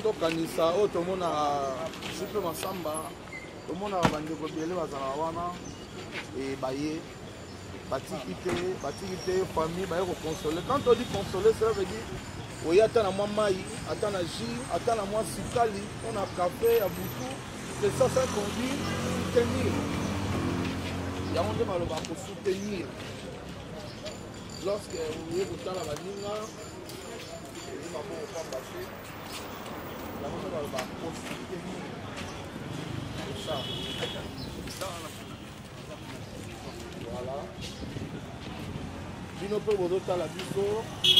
to kanisa o to mona Jupe Masamba to mona bandeko biele bazala wana et baye batiki famille baye ko consoler. Quand on dit consoler, ça veut dire oui, attends à moi maï, attends à jus, attends à moi sikali, on a café à boutou. C'est ça qu'on dit soutenir. Il y a un peu mal pour soutenir. Lorsque vous voyez vous la vanilla, il va pas passer. Il y a un peu mal pour soutenir. C'est ça. Voilà. Bino pe bodota la biso,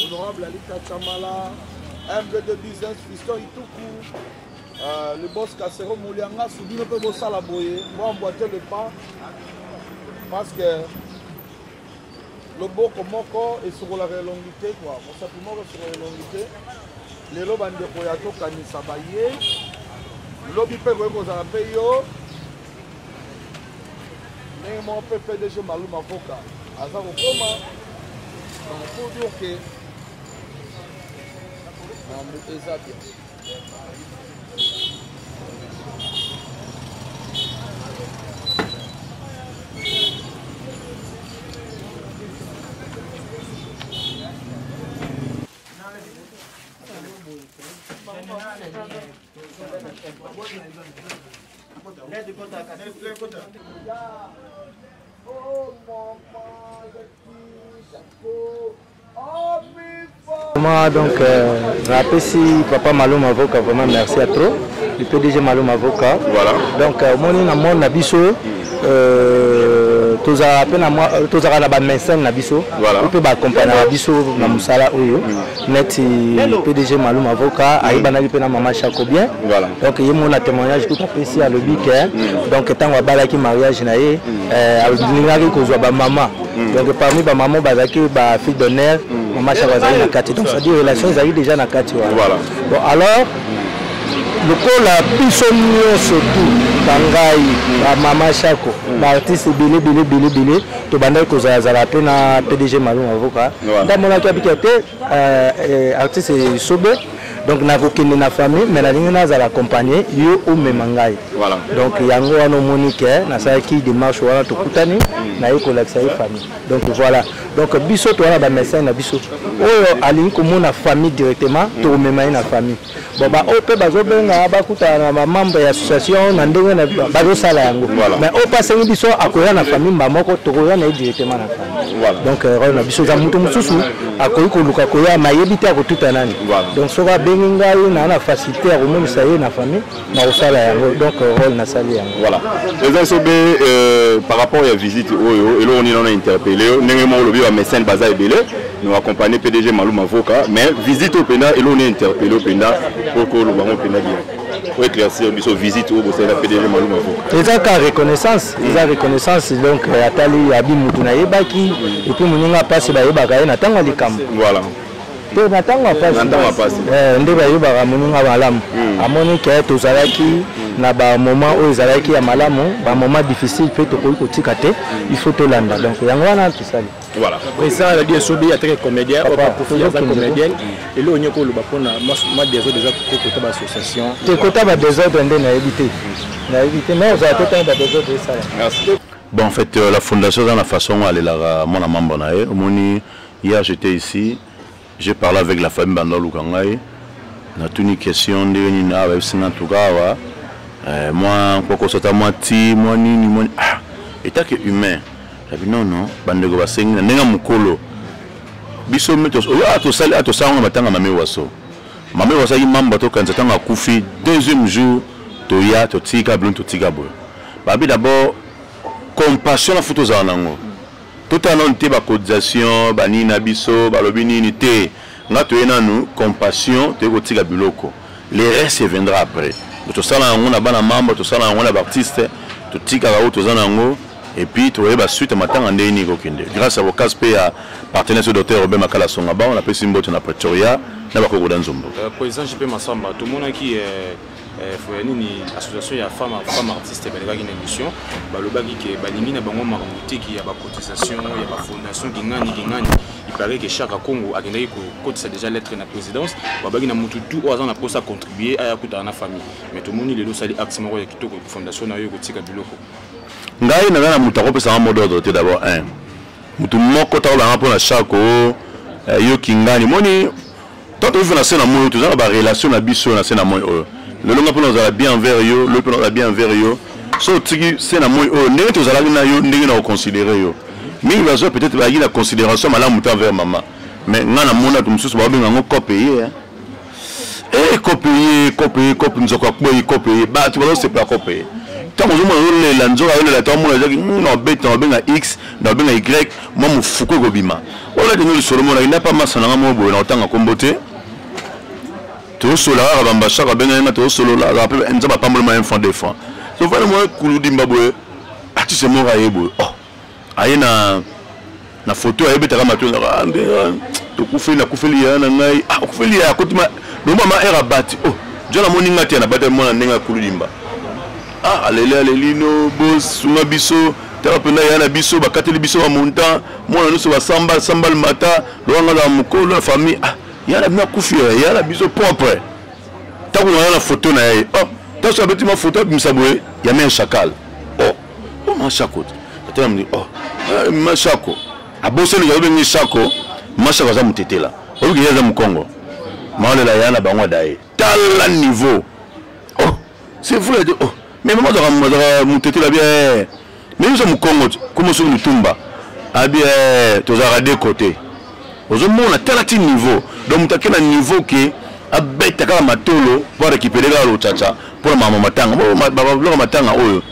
honorable Alika Chamala, MD de business, fiston Ituku, le boss Kassero Moulianga, Bino pe bossa la boye, moi emboîter le pas, parce que le beau komoko est sur la relongité, quoi. Bon, simplement sur la relongité, les lobes de Koyato Kanisa Baye, lobby pe kozala pe yo, mais mon PDG Malou Mavoka, Azaro Koma. Donc, il faut dire que on met ça bien. Donc, rappelez si Papa Malum Avocat, vraiment merci à trop. Le PDG Malum Avocat. Voilà. Donc, mon abisso, tous à la bande médecin Nabiso. Voilà. On peut accompagner Nabiso, Namusala Oyo. Net PDG Malum Avocat, Aïbanali Pena Mama Chako bien. Voilà. Donc, il y a mon témoignage tout apprécié à l'obik. Donc, tant qu'on a mariage naïe, avec Kozwa Maman. Donc, parmi les mamans, la fille d'honneur, Maman Chako na kati. Donc, ça dit relations, ils arrivent déjà na kati. Voilà. Bon, alors, le col a pisonné surtout Bangaï, Maman Chako, l'artiste Bilé, tu bandes que ça a peine à PDG Malum Avocat. Dans mon artiste Sobe, donc n'a aucune famille, mais la ligne n'a accompagné, yo ou Memangaï. Voilà. Donc il y a un Monique, n'a ça qui démarche ou à tout Koutani, n'a eu collecté famille. Donc voilà. Donc biso toi là, médecin na biso. Oh, aline comme on a famille directement, tu même na famille. Bon bah au peu bazo benga bakuta na membre de l'association na ndenge na bazo sala yango. Mais au passé biso akoya na famille mamoko tokoya na directement na famille. Voilà. Donc na biso za mutu mususu akoyi ko luka koya mayebite akotuta nani. Donc soka benga na na facilité à remonter ça y na famille na osala yango. Donc rôle na sali yango. Voilà. Les SOB par rapport à la visite oyo et là on est interpellé ndenge mo lobi wa médecin baza ebele nous accompagner PDG Malum Avocat mais visite au Pena et là on est interpellé au Pena pour que le baron Pena bien. Pour éclaircir une visite au la PDG Malum Avocat. Ils ont qu'à reconnaissance, ils ont reconnaissance donc Atali Abi Mutunaye Baki et puis Mounga passe Baïbaka Natanga Likam. Voilà. Natanga passe. Ndeba Yuba Mounga Malam. Amoni Kaya Tozaraki, Naba moment où Zalaki à Malamu, un moment difficile peut te kotikate, il faut te landa. Donc Yangwana tout ça. Voilà. Président a dit Sobi a très comédien, comédienne. Et là on y a le bapona, moi des autres déjà côté l'association. Tes côtés des autres on a évité. On a évité mais on a tout un des autres ça. Merci. Bon en fait la fondation dans la façon elle est là mon membre naé. Moni hier j'étais ici, j'ai parlé avec la famille Banda Lukangai. On a toute une question de venir avec Sinatugawa. Moi pourquoi ça t'a menti, moi ni moi ah état que humain. Non, bandego basengi nenga mukolo biso metos to sali to sanga matanga mame waso yi mamba to kanza tanga kufi deuxième jour to ya to tika blon to tika bo babi d'abord compassion na photo za nango tout anon te ba cotisation bani na biso balobi nini te ngato yena nous compassion te ko tika biloko le reste viendra après to sala ngo na bana mamba to sala ngo na artiste to tika ba to za nango. Et puis, tu vois, suite à matin, on est grâce à vos cas, à partenaire docteur Robert Makala Songaba, on a fait Simbo, on a Pretoria, on a fait Zombo. Président JP Masamba, tout le monde qui est nini association ya femme artiste balekaki na émission balobaki ke balingi na bango makambo teki ya bacotisation ya bafondation kingani il paraît que chaque Congo akendaki kokotisa déjà lettre na présidence babaki na mutu tout oyo aza na posa contribuer aya kutana na famille mais tomoni lelo osali axe moko ya kitoko fondation na yo kotika biloko ngai naza na mutu akopesanga mot d'ordre te d'abord mutu moko takolanga mpona chaque yo kingani moni tant oyo na se na moi toza na barelation na biso na se na moi oyo lelo nga mpona ozala bien envers yo lelo mpona ozala bien envers yo so otiki se na moi oyo ndenge tozalaki na yo ndenge na koconsidere yo mingi bazwa peut-être bayaki na considération malamu te envers mama mais nga na mona to mosusu babenga yango copeye copeye nzoko akboyi copeye bato bazosepela copeye ntango ozomona ozolela nzoka oyolela ta omona ezaki na obeta na obenga x na obenga y mwa mofuku ekobima oyo teno lisolo monaki napa masa nanga moko boye na kotanga kombo te tozosola kaka bambashaka abenga yenga tozosolola mpe nzambe apambolema un franc 2 francs so vana mwa kuludimba boye artiste moko aye boye aye na photo ayebetaka mato tokufeli nakufeli ya na ngai okufeli ya kotima lomama era bati jona moninga te na bata mona ndenge ya kuludimba alelino bos sunga biso tala pena ya na biso bakateli biso ba montant mona nusu basamba le mata loanga za mukolo na famille ya na bina kufi ya na biso propre tako na photo na ye taso abeti ma photo bimsabwe ya men chacal ma chako tata me ma chako aboseli ya bengi chako ma chako za mutetela obi ya za mukongo maolela ya na bangwa dae tala niveau c'est vrai mais maman doit mutetela bien mais nous sommes Congo comme sur le tumba bien tozara de côté ozomona tala niveau donc mutake na niveau que abeta kala matolo pour récupérer la chacha pour mama matanga baba matanga oyo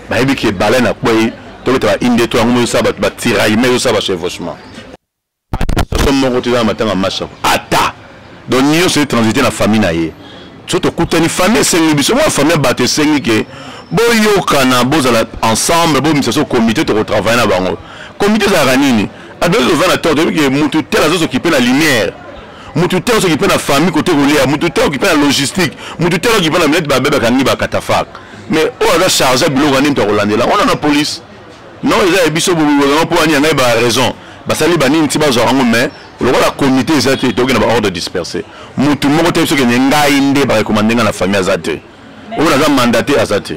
bayebi ke balena boy to betaba inde to ngomo saba batiraille mais saba chevauchement so mon côté dans matanga macha ata donc nio c'est transiter la famille na ye surtout kutani famille sengi biso moi famille batte sengi ke boyokana bozala ensemble bo misaso comité to travailler na bango comité za ranini adole le vana to que mutu tel azo s'occuper la lumière mutu tel s'occuper la famille côté rolia mutu tel s'occuper la logistique mutu tel s'occuper la minute ba bébé kangi ba katafak mais on a chargé bilo ganim to rolandela on a la police non ils a biso bo pour ani ngai ba raison ba sali ba nini tiba zo rango mais le rôle la comité ils a été to na ordre dispersé mutu moko te so ke ngai nde ba recommander na famille azate on a mandaté azate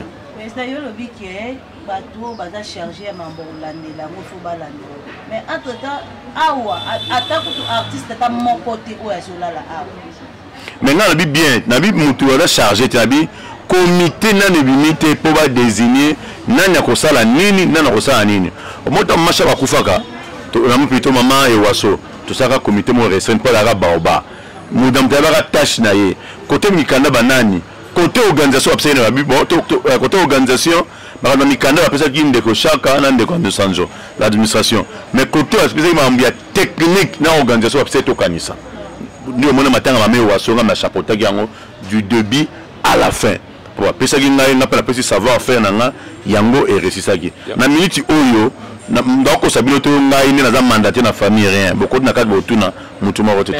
yo lobi ke bato baza chargé ya mambo olandela ngo fo balandela mais entre temps awa atako to artiste ta moko te oyo azolala awa mais na bi bien na bi mutu baza chargé te na bi comité na nebimite po ba désigner nani akosala nini nani akosala nini omota masha bakufaka to na mpito mama e waso to saka comité mo restreint pas la baoba mudam tabaka tâche na ye côté mikanda banani côté organisation absolue na bibo côté organisation bakana mikanda bapesa kinde ko chaka na ndeko de sanjo l'administration mais côté spécialement ambia technique na organisation absolue to kanisa ndio mona matanga mame wasonga na chapeauta yango du début à la fin pour apesa kinga na pela pesi savoir faire nanga yango et resisaki na minute oyo na ndako sabino to ngai na za mandaté na famille rien beaucoup na kadbo tuna mutu moko te.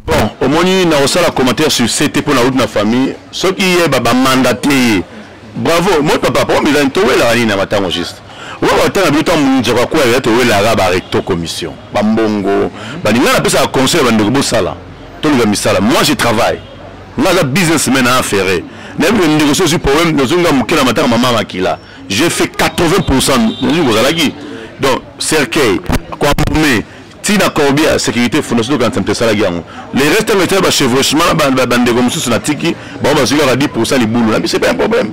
Bon, au moins, on a aussi un commentaire sur CT pour la route de la famille. Ce qui est mandaté. Bravo, moi papa, pour moi, il a une toile à la matin juste. On va attendre le temps où je crois qu'il y a toile à la recto commission. Bambongo, il a appelé ça conseil de sala. Tout le monde sala. Moi, je travaille. Moi, j'ai businessman à faire. Même une négociation sur problème, dans une gamme qui la matin maman makila. J'ai fait 80%. Donc, cercueil, quoi mais tina combien sécurité fondation quand ça sala yango les restes métiers ba chevauchement bande comme sous na tiki ba ba sika 10% les boulot là mais c'est pas un problème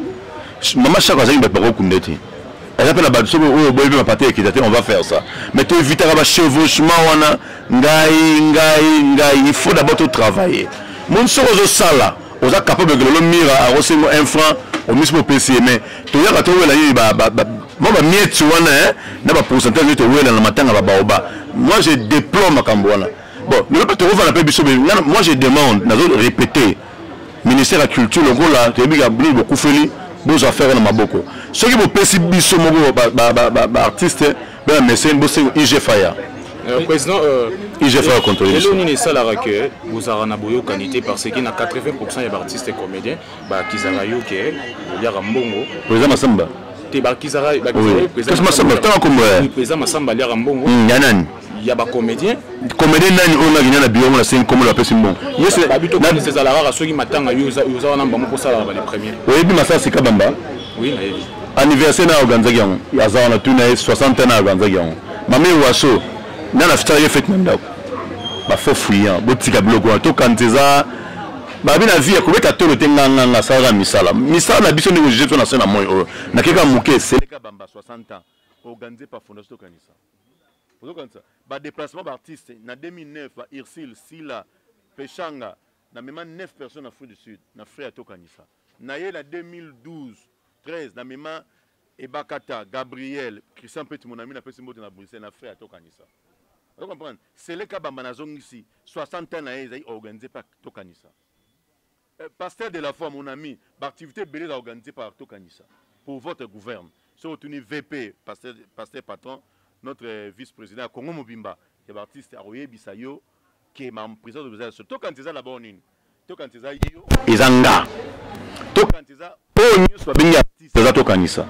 maman chaque fois il va pas kundeti elle appelle la bande so o boy ma partie qui on va faire ça mais tu éviter ba chevauchement wana ngai il faut d'abord travailler mon sozo sala oza capable de le mira à recevoir un franc au mismo PC mais tu ya ka to wela yi ba moi mietsu wana na ba pourcentage to wela na matanga ba baoba moi je déplore ma cambouana bon le peut trouver la biso moi je demande na zone répéter ministère de la culture le gros là tu biga beaucoup feli beaux affaires na maboko ceux qui vont pesi biso moko ba artiste ba mécène bosse IG Fire Président, il j'ai fait la contribution. Et ça la que vous avez un boyo qualité parce qu'il y a 80% d'artistes et comédiens qui sont là qui il y a Rambongo. Président Massamba. T'es Barkizara, Président Massamba, tant comme président Massamba, il y a Rambongo. Yanan. Il y a des comédiens. Comédien nani on a gagné la bio on a 5 comme la pèse bon. Yes, la bito comme ces alara ceux qui m'attendent à usa on a bon pour ça les premiers. Oui, bi massa c'est Kabamba. Oui, anniversaire na organiser yango. Ya za on a tout na 60 ans na organiser yango. Mami waso na la fitari fait même là. Ba fo fouillant, botika blogo to kanteza. Ba bi na vie ko beta to le tenganga nga sala misala. Misala na biso ne ko jeto na sena moyo. Na keka muke c'est Kabamba 60 ans organisé par Fondation Kanisa. Ba déplacement d'artistes en 2009 à Irsil, Sila, Pechanga, na même 9 personnes en Afrique du Sud, na frère Tokanisa. Na yé na 2012, 13 na même Ebakata, Gabriel, Christian Petit mon ami na pesi mbote na Bruxelles na frère Tokanisa. Vous comprenez? C'est le cas Bambanazong ici, 60 ans na yé organisé par Tokanisa. Pasteur de la foi mon ami, l'activité belée organisée par Tokanisa pour votre gouvernement. Sur tenu VP, pasteur patron notre vice-président Congo Mobimba, qui est artiste Aroye Bisayo, qui est mon président de l'organisation. Tout quand ils ont la bonne, tout quand ils ont ils ont tout quand ils ont news soit bien artiste, ils ont tout kanisa.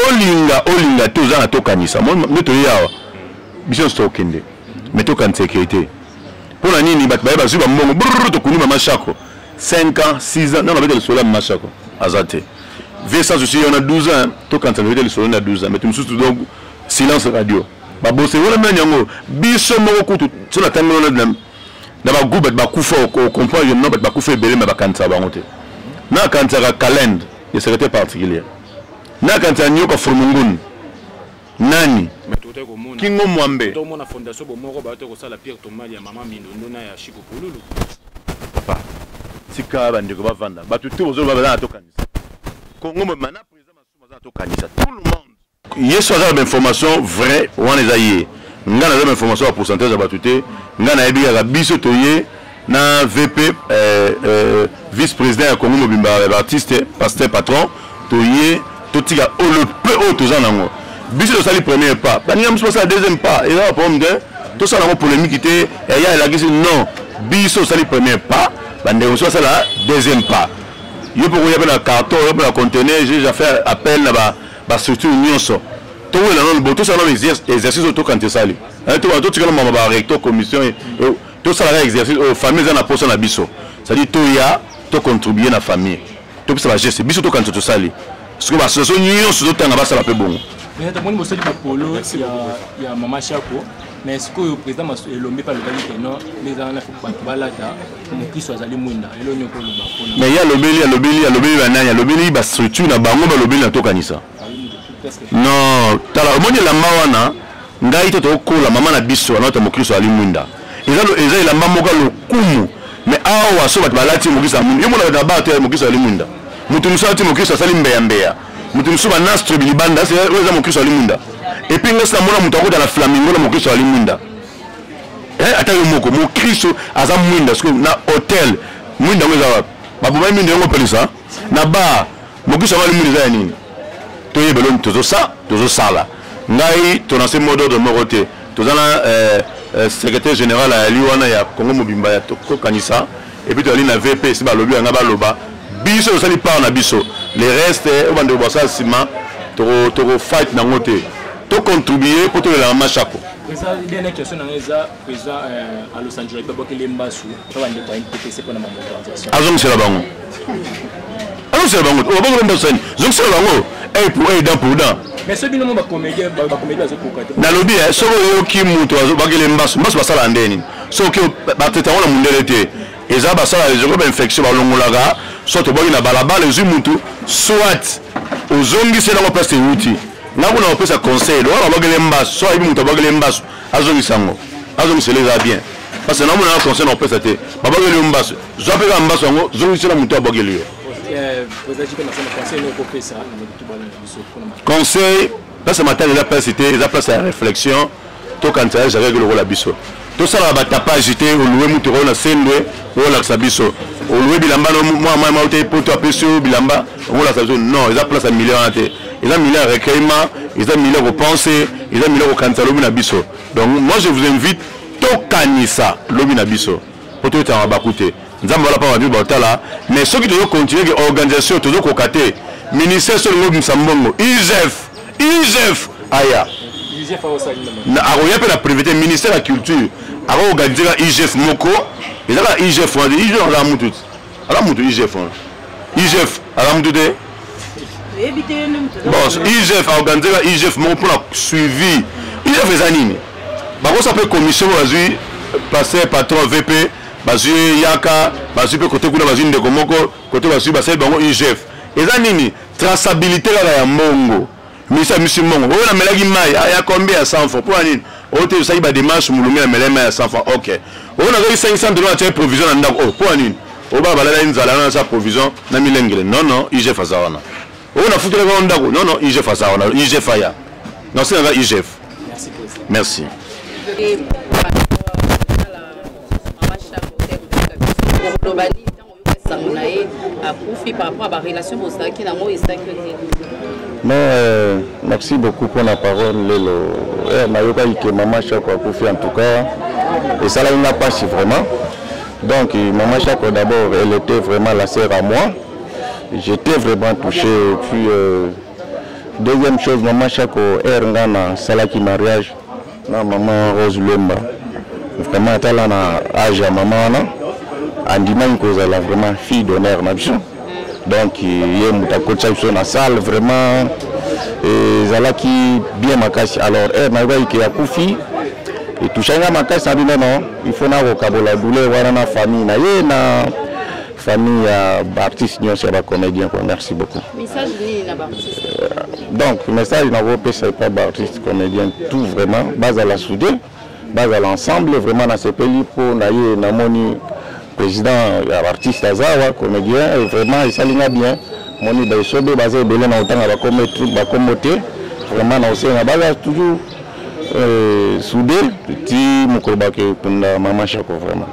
Olinga, tous ont tout kanisa. Moi, nous te disons, mission stokende, mais tout quand sécurité. Pour la nuit, bat ba zuba mbongo, brrr, to kuni mama chako. 5 ans, 6 ans, non, on avait le soleil mama chako. Azate. Vessa aussi on a 12 ans, tout quand on avait le soleil on a 12 ans, mais tout nous donc silence radio. Babose wala menyango biso moko kutu tsona tango na ba groupe ba kufa ko comprendre yo no ba kufa belé ma ba kanza ba ngote. Na kanza ka calendar de secrétaire particulier. Na kanza nyoko formungun. Nani? Kingo Mwambe. To mona fondation bo moko ba to ko sala Pierre Thomas ya mama Mindondo na ya Chico Polulu. Papa. Sika ba ndeko ba vanda. Ba tutu ozo ba na to kanisa. Kongo mana président masuma za to kanisa. Tout le monde yes, on a l'information vraie, on a les on a l'information à pourcentage à batouté, on a les biso toye, na VP vice-président à Congo Mobimba, artiste, pasteur patron, toye, totiga le peu haut tous en ango. Biso ça le premier pas, baniam soit ça deuxième pas, et là pour me dire, tout ça la polémique était, et il y a la question non, biso ça le premier pas, baniam soit ça la deuxième pas. Yo pour y avoir un carton, yo pour un conteneur, j'ai fait appel là-bas. Bah surtout union so tout le monde tout ça dans exercice auto quand ça ali tout tu comme ma recto commission tout ça là exercice famille na poste na biso ça dit tout ya to contribuer na famille tout ça va geste biso to quand tout ça ali parce que bah ce sont union so tanga ba ça la pe bon mais tout le monde bossé du polo il y a Mama Chako mais ce que le président m'a lombé par le gars non les gens là faut pas balata mon qui soit allé mwinda et l'onion ko le mais il y a lobeli banana ya lobeli ba structure na bango ba lobeli na to kanisa non tala omoni la mawana ngai to kola mama na biso na to mokristo ali mwinda eza la mama moko lokumu mais awa so bat balati mokristo mwinda yemo na ba to mokristo ali mwinda mutu musati mokristo sali mbeya mutu musuba nastro bilibanda c'est eza mokristo ali mwinda et puis ngasa mona mutu akota na flamingo na mokristo ali mwinda ata yo moko mokristo aza mwinda parce que na hotel mwinda ngeza babuma mwinda ngo pelisa na ba mokristo ali mwinda za nini toye belon tozo sala ngai tonase modo de moroté tozana secrétaire général à Liwana ya Congo Mobimba ya to kanisa et puis toli na VP si ba lobi nga ba loba biso sali par na biso les restes au bande bossa sima to fight na ngote to contribuer pour to la machako ça dernière question na eza président à Los Angeles ba bokele mbasu to bande to NPTC pour na mobilisation azong c'est la bango alors c'est la bango o bango ndo sen zong c'est la bango et pour aider pour dans mais ce binomo ba comédien azo kokata na lobi so yo ki muto azo bagele mbasu basala ndeni so ki ba teta wala mundele te eza basala les jours infection ba longolaga so to bogi na balabala zu mutu soit ozongi c'est la place uti na kuna opesa conseil wala bagele mbasu so ibi muto bagele mbasu azongi sango azongi c'est les a bien parce que na mona conseil na opesa te ba bagele mbasu zo peka mbasu ngo zongi c'est la muto bagele conseil, là ce matin, il a place à réflexion, tout quand j'ai réglé le rôle à biso. Tout ça, la tapage, j'étais au loué Moutoro, na Sendwe, au lac Sabiso. Au loué Bilamba, moi, pour toi, Pessio, Bilamba, au lac Sabiso. Non, ils ont place à millions. Ils ont millions à recueillement, ils ont millions à penser, ils ont millions au Kantalou, na biso. Donc moi je vous invite tokanisa lobi na biso. Poto ta bakute. Nzamba la pa ba batala, mais ceux qui doivent continuer que organisation toujours kokate. Ministère sur le Msambongo, IGF aya. IGF au Sali. Na aroya pe la privé ministère de la culture. Aro organiser la IGF moko. Et là IGF on dit IGF ala mutu. Ala mutu IGF. IGF ala mutu de. Bon, IGF a organisé la IGF moko pour la suivi. IGF les anime. Bah on s'appelle commission aujourd'hui passer patron VP, bazu yaka, bazu pe côté kuna bazu ndeko moko, côté bazu basel bango IGF. Et ça nini traçabilité là ya mongo. Misa mongo. On a melagi mai ya combien à 100 francs pour nini? On te ça il va démarche mulungi na melema ya 100 francs. OK. On a 500 dollars de provision na ndako. Pour nini? On va balader une zala na sa provision na milengele. Non, IGF fa ça wana. On a foutu le ndako. Non, IGF fa ça wana. IGF fa ya. Non, c'est un IGF. Merci. Et merci beaucoup pour la parole. Maman Chako a confié en tout cas. Et ça là, il n'a pas si vraiment. Donc, Maman Chako d'abord, elle était vraiment la sœur à moi. J'étais vraiment touché. Et puis, deuxième chose, Maman Chako est en Salaki mariage. Non, Maman Rose Lemba. Vraiment, elle a un âge à maman. Andima Nkozala, vraiment fille d'honneur. Donc, il y a une salle, vraiment. Et Zalaki bien makasi. Alors, elle m'a dit qu'il y a Koufi. Et tout ça, non, il faut que la douleur dans la famille. Na famille artiste, c'est comédien. Merci beaucoup. Message artiste. Donc, le message c'est pas artiste, comédien, tout vraiment, base à la soudée, base à l'ensemble, vraiment dans ce pays pour naïe, namoni président, artiste Azawa, comédien, et vraiment, il s'aligne bien. Moni Baïsobe, basé de l'an autant à la communauté, vraiment, on a base toujours soudé, petit Moukobake, pour Maman Chako, vraiment.